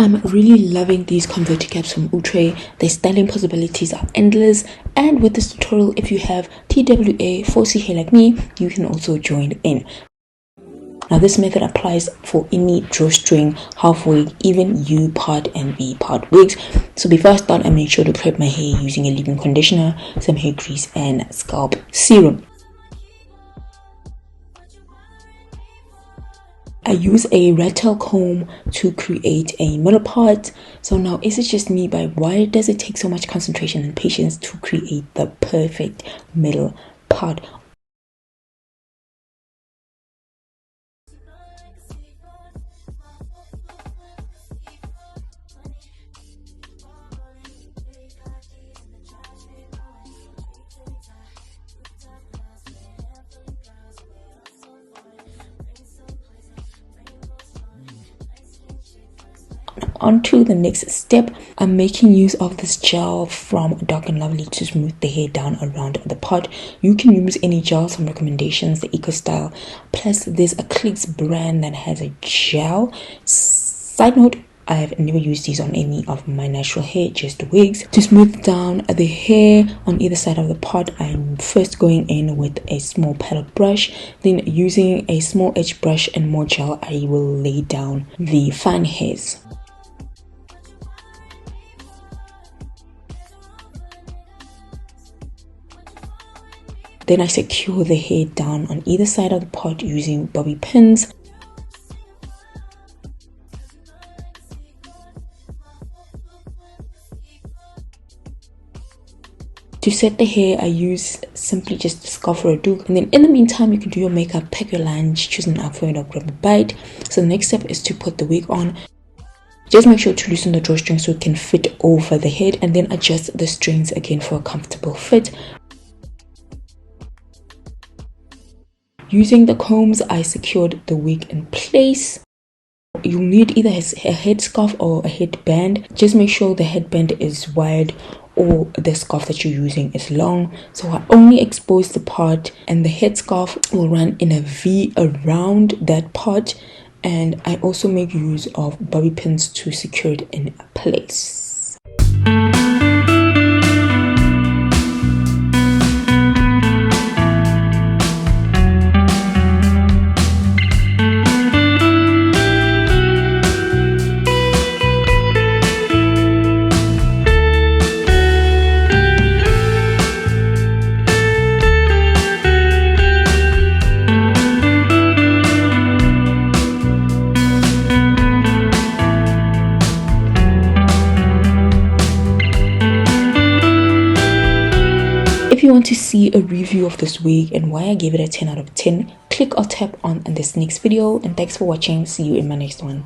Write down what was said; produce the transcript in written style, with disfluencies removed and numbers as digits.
I'm really loving these converter caps from Outre. Their styling possibilities are endless, and with this tutorial, if you have TWA 4C hair like me, you can also join in. Now this method applies for any drawstring, half wig, even U part and V part wigs. So before I start, I make sure to prep my hair using a leave-in conditioner, some hair grease and scalp serum. I use a rat tail comb to create a middle part. So now, is it just me, but why does it take so much concentration and patience to create the perfect middle part? On to the next step. I'm making use of this gel from Dark and Lovely to smooth the hair down around the pot. You can use any gel, some recommendations, the Eco Style, plus there's a Clicks brand that has a gel. Side note, I have never used these on any of my natural hair, just wigs. To smooth down the hair on either side of the pot, I'm first going in with a small paddle brush, then using a small edge brush and more gel, I will lay down the fine hairs. Then I secure the hair down on either side of the pot using bobby pins. To set the hair, I use simply just scarf or a doek, and then in the meantime you can do your makeup, pack your lunch, choose an outfit or grab a bite. So the next step is to put the wig on. Just make sure to loosen the drawstring so it can fit over the head, and then adjust the strings again for a comfortable fit. Using the combs, I secured the wig in place. You'll need either a headscarf or a headband. Just make sure the headband is wide or the scarf that you're using is long. So I only expose the part, and the headscarf will run in a V around that part. And I also make use of bobby pins to secure it in place. If you want to see a review of this wig and why I gave it a 10 out of 10, click or tap on this next video, and thanks for watching. See you in my next one.